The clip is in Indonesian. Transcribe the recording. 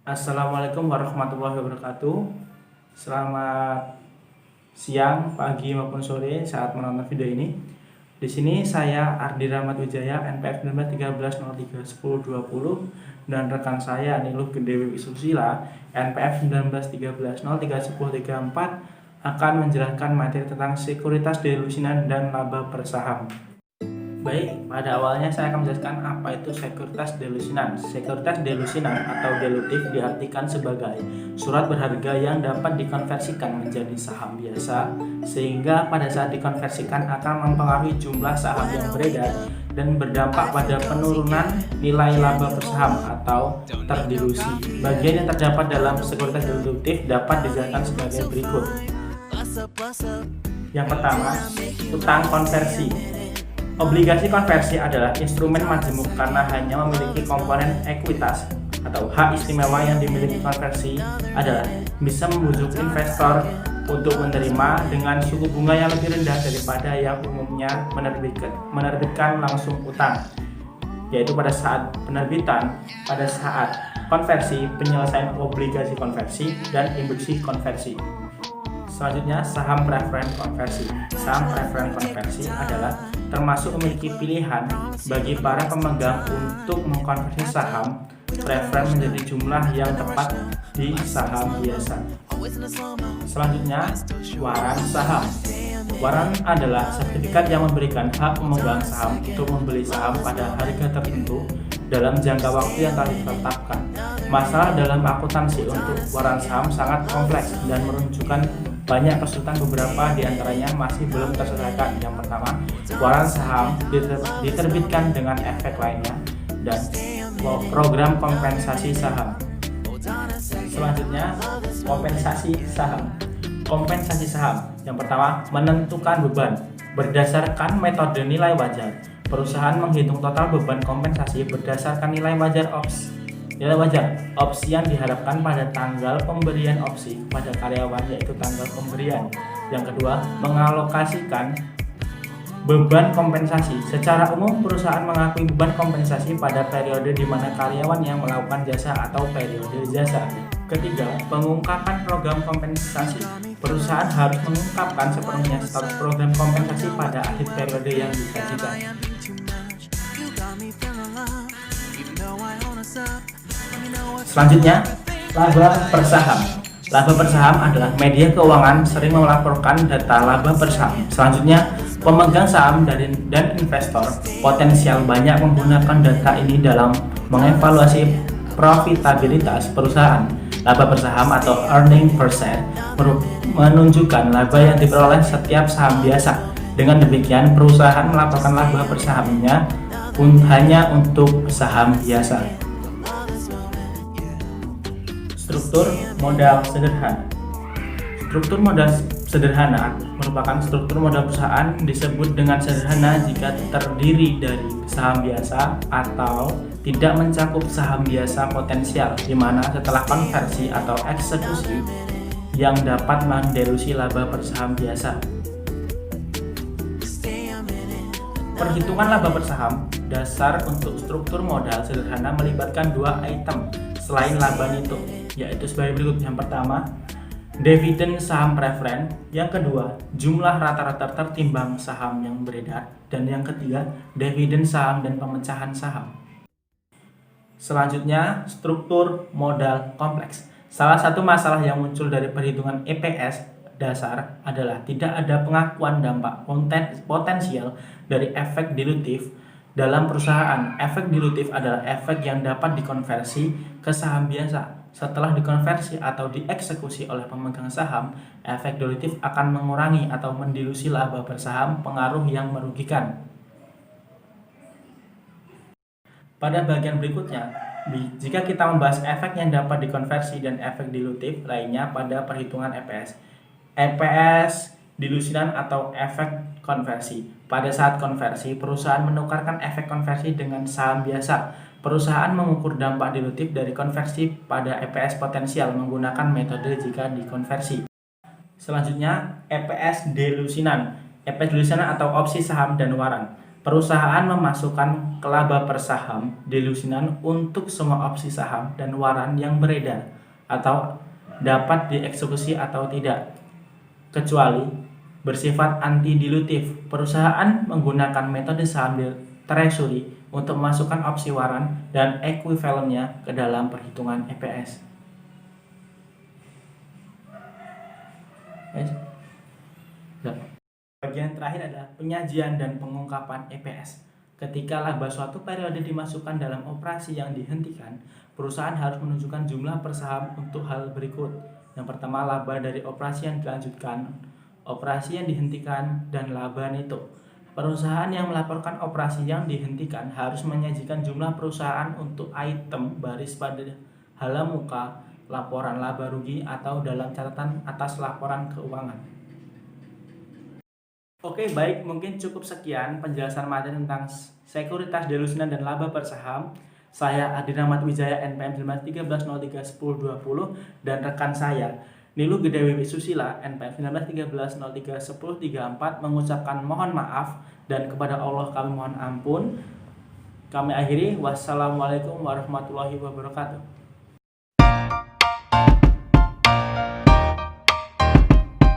Assalamualaikum warahmatullahi wabarakatuh. Selamat siang, pagi maupun sore saat menonton video ini. Di sini saya Ardi Rahmat Wijaya, NPF 1913031020 dan rekan saya Niluh Gedewi Wisusila, NPF 1913031034 akan menjelaskan materi tentang sekuritas delusinan dan laba bersaham. Baik, pada awalnya saya akan menjelaskan apa itu sekuritas delusinan. Sekuritas delusinan atau dilutif diartikan sebagai surat berharga yang dapat dikonversikan menjadi saham biasa, sehingga pada saat dikonversikan akan mempengaruhi jumlah saham yang beredar dan berdampak pada penurunan nilai laba bersaham atau terdilusi. Bagian yang terdapat dalam sekuritas dilutif dapat dijelaskan sebagai berikut. Yang pertama, utang konversi. Obligasi konversi adalah instrumen majemuk karena hanya memiliki komponen ekuitas atau hak istimewa yang dimiliki konversi adalah bisa membujuk investor untuk menerima dengan suku bunga yang lebih rendah daripada yang umumnya menerbitkan langsung utang, yaitu pada saat penerbitan, pada saat konversi, penyelesaian obligasi konversi, dan induksi konversi. Selanjutnya, saham preferen konversi. Saham preferen konversi adalah termasuk memiliki pilihan bagi para pemegang untuk mengkonversi saham preferen menjadi jumlah yang tepat di saham biasa. Selanjutnya, waran saham. Waran adalah sertifikat yang memberikan hak pemegang saham untuk membeli saham pada harga tertentu dalam jangka waktu yang telah ditetapkan. Masalah dalam akuntansi untuk waran saham sangat kompleks dan menunjukkan banyak kesulitan, beberapa diantaranya masih belum terselesaikan. Yang pertama, waran saham diterbitkan dengan efek lainnya dan program kompensasi saham. Selanjutnya, kompensasi saham. Kompensasi saham yang pertama, menentukan beban berdasarkan metode nilai wajar. Perusahaan menghitung total beban kompensasi berdasarkan nilai wajar opsi yang diharapkan pada tanggal pemberian opsi pada karyawan, yaitu tanggal pemberian. Yang kedua, mengalokasikan beban kompensasi. Secara umum, perusahaan mengakui beban kompensasi pada periode di mana karyawan yang melakukan jasa atau periode jasa. Ketiga, pengungkapan program kompensasi. Perusahaan harus mengungkapkan sepenuhnya status program kompensasi pada akhir periode yang disajikan. Selanjutnya, laba bersaham. Laba bersaham adalah media keuangan sering melaporkan data laba bersaham. Selanjutnya, pemegang saham dan investor potensial banyak menggunakan data ini dalam mengevaluasi profitabilitas perusahaan. Laba bersaham atau earning per share menunjukkan laba yang diperoleh setiap saham biasa. Dengan demikian, perusahaan melaporkan laba bersahamnya hanya untuk saham biasa. Struktur modal sederhana. Struktur modal sederhana merupakan struktur modal perusahaan, disebut dengan sederhana jika terdiri dari saham biasa atau tidak mencakup saham biasa potensial, di mana setelah konversi atau eksekusi yang dapat mendelusi laba bersaham biasa. Perhitungan laba bersaham dasar untuk struktur modal sederhana melibatkan dua item selain laba neto, yaitu sebagai berikut. Yang pertama, dividen saham preferen. Yang kedua, jumlah rata-rata tertimbang saham yang beredar. Dan yang ketiga, dividen saham dan pemecahan saham. Selanjutnya, struktur modal kompleks. Salah satu masalah yang muncul dari perhitungan EPS dasar adalah tidak ada pengakuan dampak potensial dari efek dilutif dalam perusahaan. Efek dilutif adalah efek yang dapat dikonversi ke saham biasa. Setelah dikonversi atau dieksekusi oleh pemegang saham, efek dilutif akan mengurangi atau mendilusi laba bersaham, pengaruh yang merugikan. Pada bagian berikutnya, jika kita membahas efek yang dapat dikonversi dan efek dilutif lainnya pada perhitungan EPS. EPS dilusinan atau efek konversi. Pada saat konversi, perusahaan menukarkan efek konversi dengan saham biasa. Perusahaan mengukur dampak dilutif dari konversi pada EPS potensial menggunakan metode jika dikonversi. Selanjutnya, EPS delusinan. EPS delusinan atau opsi saham dan waran. Perusahaan memasukkan laba per saham delusinan untuk semua opsi saham dan waran yang beredar atau dapat dieksekusi atau tidak, kecuali bersifat anti-dilutif. Perusahaan menggunakan metode saham treasury untuk memasukkan opsi waran dan ekuivalennya ke dalam perhitungan EPS. Bagian terakhir adalah penyajian dan pengungkapan EPS. Ketika laba suatu periode dimasukkan dalam operasi yang dihentikan, perusahaan harus menunjukkan jumlah per saham untuk hal berikut. Yang pertama, laba dari operasi yang dilanjutkan, operasi yang dihentikan, dan laba neto. Perusahaan yang melaporkan operasi yang dihentikan harus menyajikan jumlah perusahaan untuk item baris pada halamuka laporan laba rugi atau dalam catatan atas laporan keuangan. Oke, baik, mungkin cukup sekian penjelasan materi tentang sekuritas delusinan dan laba per saham. Saya Adi Rahmat Wijaya, NPM 13031020, dan rekan saya Nilu Gede Wiwi Susila, NPM 1913031034, mengucapkan mohon maaf dan kepada Allah kami mohon ampun. Kami akhiri, wassalamualaikum warahmatullahi wabarakatuh.